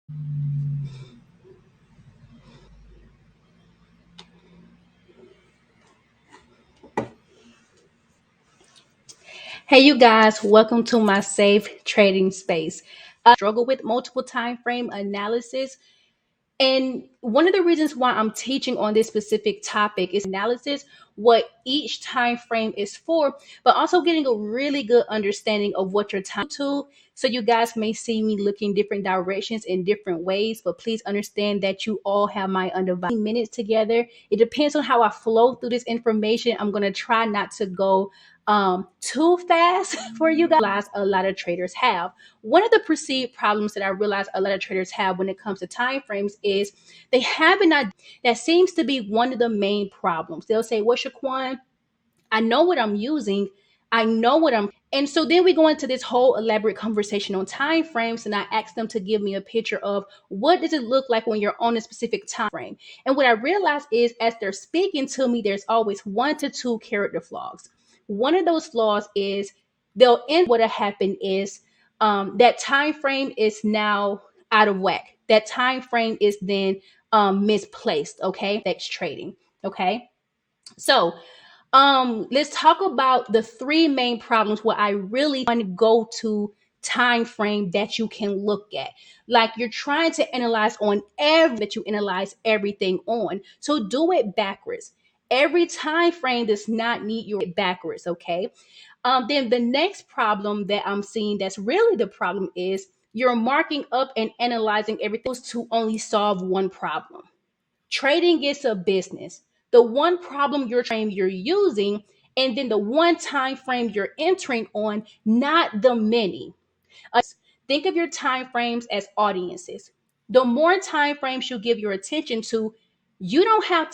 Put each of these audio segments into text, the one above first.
Hey, you guys, welcome to my safe trading space. I struggle with multiple time frame analysis. And one of the reasons why I'm teaching on this specific topic is analysis, what each time frame is for, but also getting a really good understanding of what your time to. So you guys may see me looking different directions in different ways, but please understand that you all have my undivided minutes together. It depends on how I flow through this information. I'm gonna try not to go too fast for you guys. A lot of traders have. One of the perceived problems that I realize a lot of traders have when it comes to time frames is they have an idea. That seems to be one of the main problems. They'll say, well, Shaquan, I know what I'm using. I know what I'm, and so then we go into this whole elaborate conversation on time frames, and I ask them to give me a picture of what does it look like when you're on a specific time frame. And what I realize is as they're speaking to me, there's always 1 to 2 character flaws. One of those flaws is they'll end what happened is that time frame is now out of whack. That time frame is then misplaced. Okay, that's trading. Okay, so let's talk about the three main problems where I really want to go to time frame that you can look at. Like you're trying to analyze on every that you analyze everything on. So do it backwards. Every time frame does not need your backwards, okay? Then the next problem that I'm seeing that's really the problem is you're marking up and analyzing everything to only solve one problem. Trading is a business. The one problem you're using, and then the one time frame you're entering on, not the many. Think of your time frames as audiences. The more time frames you give your attention to, you don't have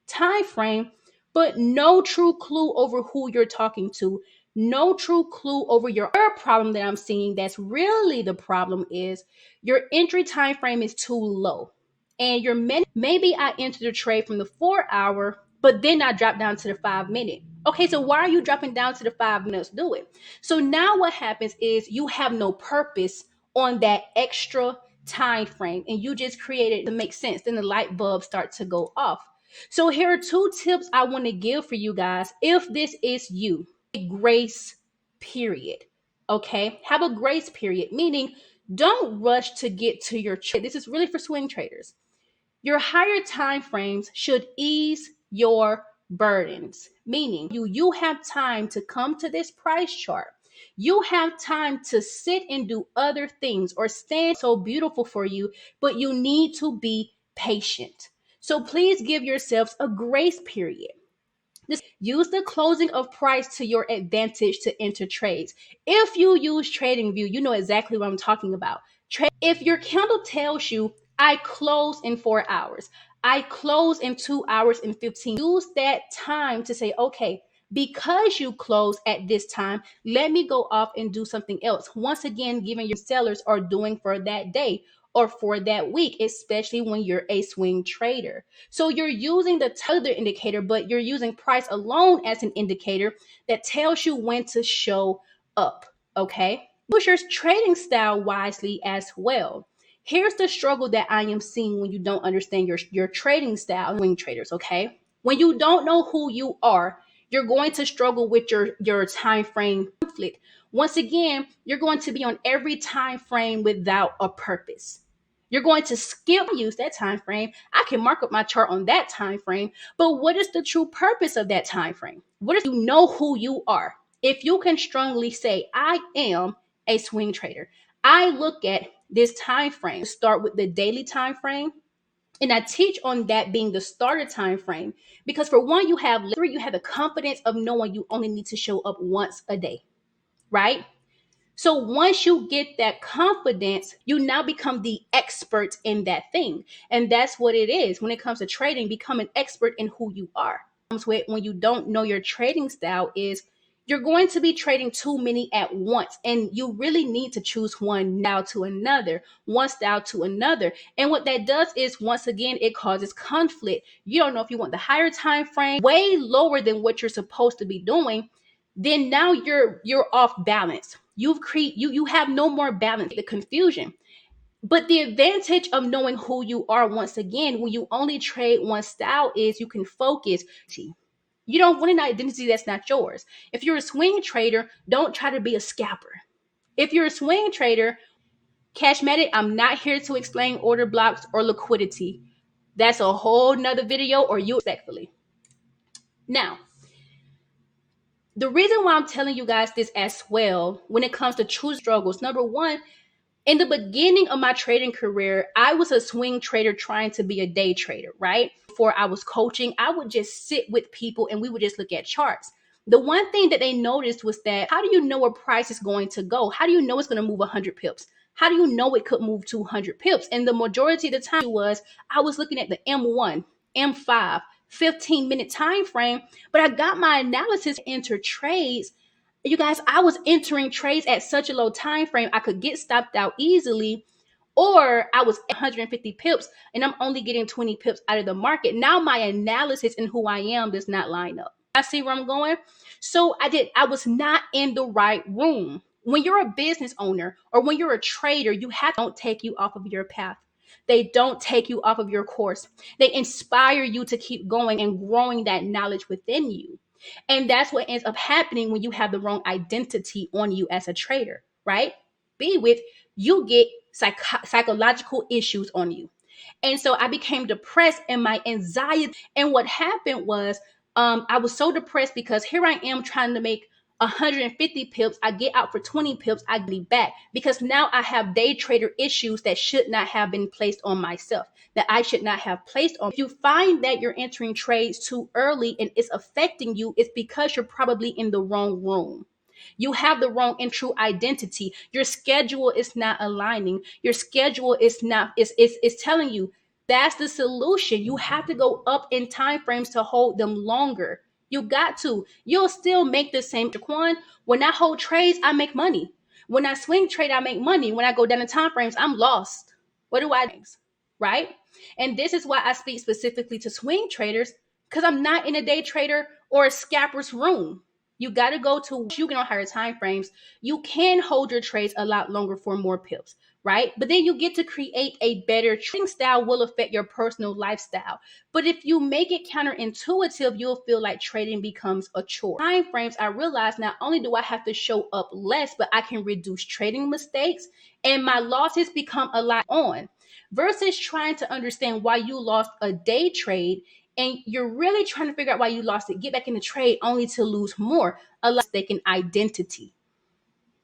time frame, but no true clue over who you're talking to. No true clue over your other problem that I'm seeing that's really the problem is your entry time frame is too low. And your maybe I entered the trade from the 4 hour, but then I dropped down to the 5 minute. Okay, so why are you dropping down to the 5 minutes? Do it. So now what happens is you have no purpose on that extra time frame and you just create it to make sense. Then the light bulbs start to go off. So here are 2 tips I want to give for you guys. If this is you, a grace period. Okay, have a grace period, meaning don't rush to get to your trade. This is really for swing traders. Your higher time frames should ease your burdens, meaning you have time to come to this price chart. You have time to sit and do other things or stand so beautiful for you, but you need to be patient. So please give yourselves a grace period. Use the closing of price to your advantage to enter trades. If you use TradingView, you know exactly what I'm talking about. If your candle tells you, I close in 4 hours, I close in 2 hours and 15, use that time to say, okay, because you close at this time, let me go off and do something else. Once again, giving your sellers are doing for that day or for that week, especially when you're a swing trader. So you're using the other indicator, but you're using price alone as an indicator that tells you when to show up. Okay. Use your trading style wisely as well. Here's the struggle that I am seeing when you don't understand your trading style, swing traders. Okay. When you don't know who you are, you're going to struggle with your time frame conflict. Once again, you're going to be on every time frame without a purpose. You're going to skip use that time frame. I can mark up my chart on that time frame, but what is the true purpose of that time frame? What if you know who you are? If you can strongly say, I am a swing trader, I look at this time frame. Start with the daily time frame, and I teach on that being the starter time frame because for one, you have the confidence of knowing you only need to show up once a day, right? So once you get that confidence, you now become the expert in that thing. And that's what it is. When it comes to trading, become an expert in who you are. When you don't know your trading style is you're going to be trading too many at once. And you really need to choose one style to another, one style to another. And what that does is, once again, it causes conflict. You don't know if you want the higher time frame, way lower than what you're supposed to be doing. Then now you're off balance. You have no more balance. The confusion. But the advantage of knowing who you are, once again, when you only trade one style, is you can focus. You don't want an identity that's not yours. If you're a swing trader, don't try to be a scalper. If you're a swing trader, Cashmatic, I'm not here to explain order blocks or liquidity. That's a whole nother video, or you respectfully. Now, the reason why I'm telling you guys this as well, when it comes to true struggles, number one, in the beginning of my trading career, I was a swing trader trying to be a day trader, right? Before I was coaching, I would just sit with people and we would just look at charts. The one thing that they noticed was that, how do you know where price is going to go? How do you know it's going to move 100 pips? How do you know it could move 200 pips? And the majority of the time was, I was looking at the M1, M5, 15-minute time frame, but I got my analysis enter trades. You guys, I was entering trades at such a low time frame, I could get stopped out easily, or I was 150 pips and I'm only getting 20 pips out of the market. Now my analysis and who I am does not line up. I see where I'm going. So I was not in the right room. When you're a business owner or when you're a trader, don't take you off of your path. They don't take you off of your course. They inspire you to keep going and growing that knowledge within you. And that's what ends up happening when you have the wrong identity on you as a trader, right? Be with, you get psychological issues on you. And so I became depressed and my anxiety. And what happened was, I was so depressed because here I am trying to make 150 pips. I get out for 20 pips. I get back because now I have day trader issues that should not have been placed on myself, that I should not have placed on. If you find that you're entering trades too early and it's affecting you, it's because you're probably in the wrong room. You have the wrong and true identity. Your schedule is not aligning. Your schedule is not, is telling you that's the solution. You have to go up in time frames to hold them longer. You got to. You'll still make the same. Jaquan, when I hold trades, I make money. When I swing trade, I make money. When I go down in time frames, I'm lost. What do I do? Right? And this is why I speak specifically to swing traders, because I'm not in a day trader or a scalper's room. You got to go to, you get on higher time frames. You can hold your trades a lot longer for more pips, right? But then you get to create a better trading style, will affect your personal lifestyle. But if you make it counterintuitive, you'll feel like trading becomes a chore. Time frames, I realize not only do I have to show up less, but I can reduce trading mistakes and my losses become a lot on, versus trying to understand why you lost a day trade and you're really trying to figure out why you lost it, get back in the trade only to lose more, a mistaken identity.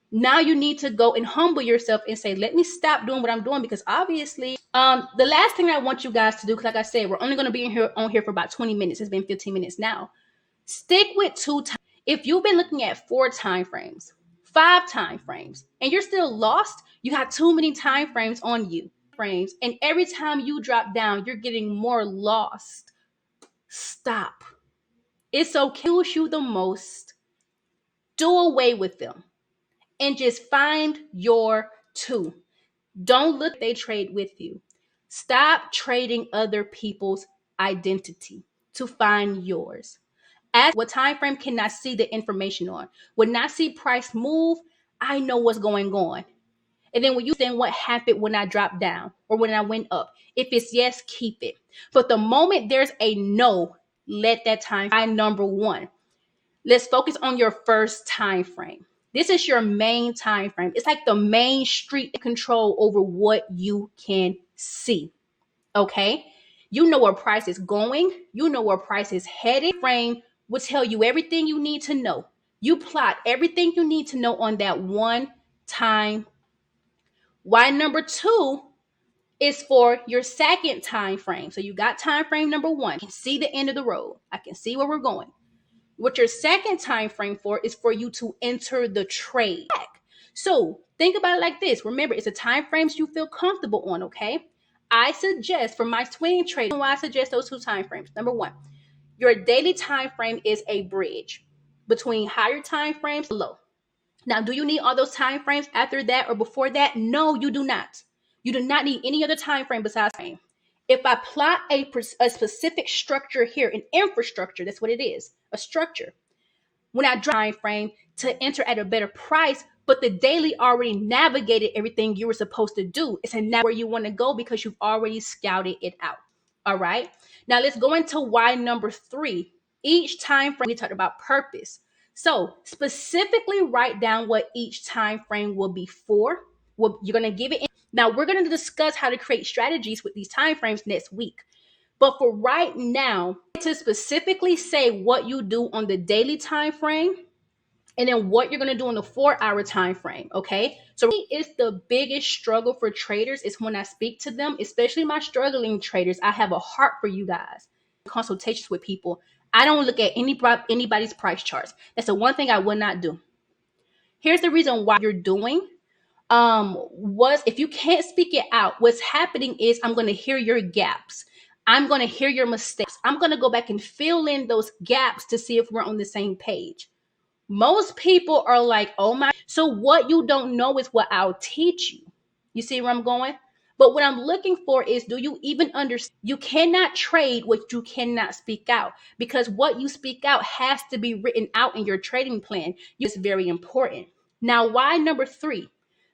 Now you need to go and humble yourself and say, let me stop doing what I'm doing, because obviously, the last thing I want you guys to do, because like I said, we're only going to be on here for about 20 minutes. It's been 15 minutes now. Stick with 2 times. If you've been looking at 4 time frames, 5 time frames, and you're still lost, you have too many time frames on you. And every time you drop down, you're getting more lost. Stop. It's okay. You the most. Do away with them and just find your 2. Don't look they trade with you. Stop trading other people's identity to find yours. Ask what time frame can I see the information on. When I see price move, I know what's going on. And then when you think what happened when I dropped down or when I went up, if it's yes, keep it. But the moment there's a no, let that time find number 1. Let's focus on your first time frame. This is your main time frame. It's like the main street control over what you can see. Okay? You know where price is going. You know where price is headed. Frame will tell you everything you need to know. You plot everything you need to know on that one time. Why number 2 is for your second time frame. So you got time frame number 1. I can see the end of the road. I can see where we're going. What your second time frame for is for you to enter the trade. So think about it like this. Remember, it's the time frames you feel comfortable on, okay? I suggest for my swing trade, why I suggest those 2 time frames. Number 1, your daily time frame is a bridge between higher time frames and low. Now, do you need all those time frames after that or before that? No, you do not. You do not need any other time frame besides frame. If I plot a specific structure here, an infrastructure, that's what it is, a structure. When I drop time frame to enter at a better price, but the daily already navigated everything you were supposed to do. It's now where you want to go because you've already scouted it out. All right. Now let's go into why number 3. Each time frame, we talked about purpose. So specifically write down what each time frame will be for. Well, you're going to give it. Now we're going to discuss how to create strategies with these time frames next week. But for right now, to specifically say what you do on the daily time frame and then what you're going to do in the 4-hour time frame. Okay, so it's the biggest struggle for traders is when I speak to them, especially my struggling traders. I have a heart for you guys. Consultations with people, I don't look at anybody's price charts. That's the one thing I will not do. Here's the reason why you're doing was if you can't speak it out, what's happening is I'm going to hear your gaps. I'm going to hear your mistakes. I'm going to go back and fill in those gaps to see if we're on the same page. Most people are like, oh my. So what you don't know is what I'll teach you. You see where I'm going? But what I'm looking for is, do you even understand? You cannot trade what you cannot speak out, because what you speak out has to be written out in your trading plan. It's very important. Now, why number 3?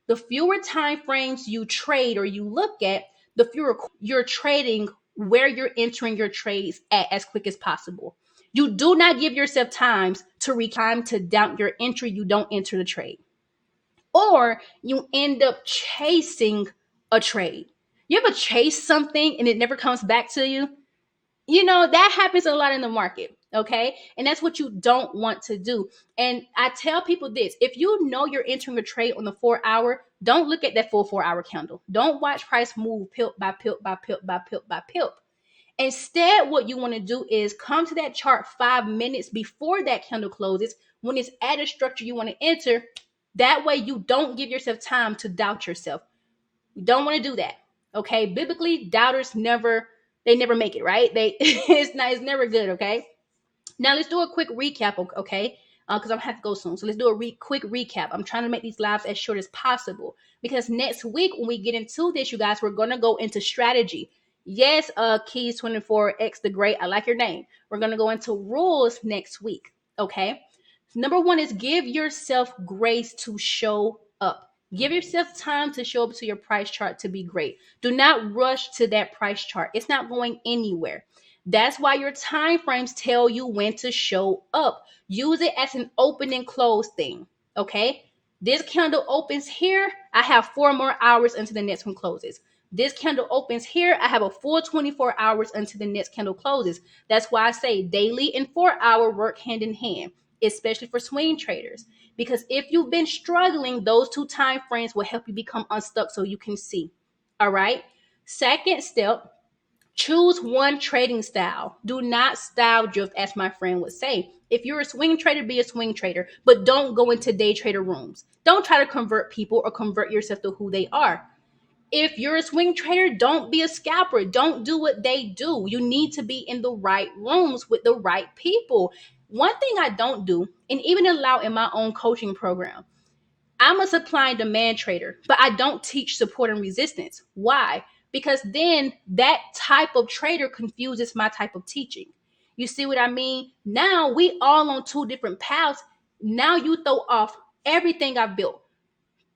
The fewer time frames you trade or you look at, the fewer you're trading where you're entering your trades at as quick as possible. You do not give yourself time to doubt your entry. You don't enter the trade. Or you end up chasing a trade. You ever chase something and it never comes back to you? You know, that happens a lot in the market. Okay. And that's what you don't want to do. And I tell people this: if you know you're entering a trade on the 4-hour, don't look at that full 4-hour candle. Don't watch price move pip by pip by pip by pip by pip. Instead, what you want to do is come to that chart 5 minutes before that candle closes, when it's at a structure you want to enter. That way you don't give yourself time to doubt yourself. You don't want to do that. Okay. Biblically, doubters never make it, right? It's never good. Okay. Now let's do a quick recap, okay? Because I'm gonna have to go soon. So let's do a quick recap. I'm trying to make these lives as short as possible because next week when we get into this, you guys, we're gonna go into strategy. Yes, Keys 24X the Great. I like your name. We're gonna go into rules next week. Okay. Number 1 is give yourself grace to show up. Give yourself time to show up to your price chart to be great. Do not rush to that price chart. It's not going anywhere. That's why your time frames tell you when to show up. Use it as an open and close thing. Okay. This candle opens here. I have 4 more hours until the next one closes. This candle opens here. I have a full 24 hours until the next candle closes. That's why I say daily and 4-hour work hand in hand, especially for swing traders. Because if you've been struggling, those 2 time frames will help you become unstuck so you can see. All right. Second step, choose one trading style. Do not style drift, as my friend would say. If you're a swing trader, be a swing trader, but don't go into day trader rooms. Don't try to convert people or convert yourself to who they are. If you're a swing trader, don't be a scalper. Don't do what they do. You need to be in the right rooms with the right people. One thing I don't do, and even allow in my own coaching program, I'm a supply and demand trader, but I don't teach support and resistance. Why? Because then that type of trader confuses my type of teaching. You see what I mean? Now we all on 2 different paths. Now you throw off everything I've built.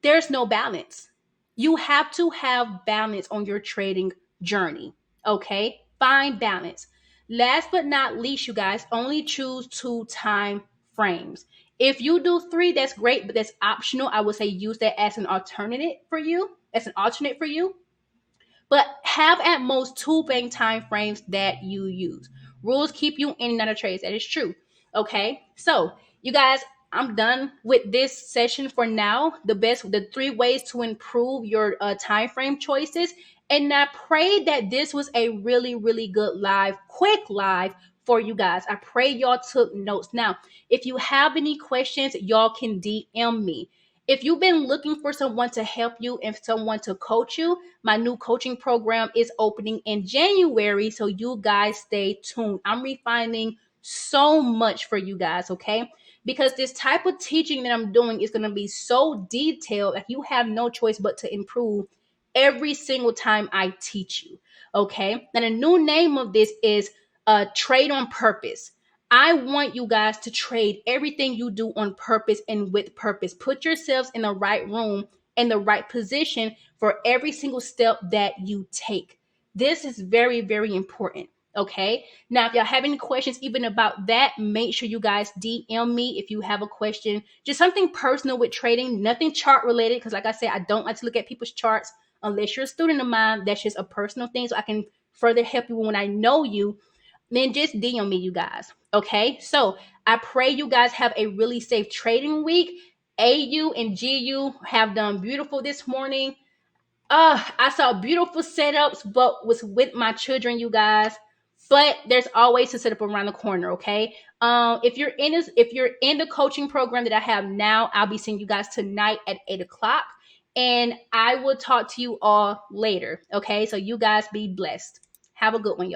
There's no balance. You have to have balance on your trading journey. Okay? Find balance. Last but not least, you guys, only choose 2 time frames. If you do 3, that's great, but that's optional. I would say use that as an alternate for you, but have at most 2 bank time frames that you use. Rules keep you in and out of trades. That is true. Okay. So you guys, I'm done with this session for now. The 3 ways to improve your time frame choices. And I pray that this was a really, really good quick live for you guys. I pray y'all took notes. Now, if you have any questions, y'all can DM me. If you've been looking for someone to help you and someone to coach you, my new coaching program is opening in January. So you guys stay tuned. I'm refining so much for you guys, okay? Because this type of teaching that I'm doing is going to be so detailed that you have no choice but to improve every single time I teach you, okay? Now, the new name of this is Trade on Purpose. I want you guys to trade everything you do on purpose and with purpose. Put yourselves in the right room, in the right position for every single step that you take. This is very, very important. Okay. Now, if y'all have any questions even about that, make sure you guys DM me if you have a question. Just something personal with trading, nothing chart related. Because, like I said, I don't like to look at people's charts unless you're a student of mine. That's just a personal thing. So I can further help you when I know you. Then just DM me, you guys. Okay. So I pray you guys have a really safe trading week. AU and GU have done beautiful this morning. I saw beautiful setups, but was with my children, you guys. But there's always a setup around the corner, okay? If you're in the coaching program that I have now, I'll be seeing you guys tonight at 8 o'clock. And I will talk to you all later. Okay. So you guys be blessed. Have a good one, y'all.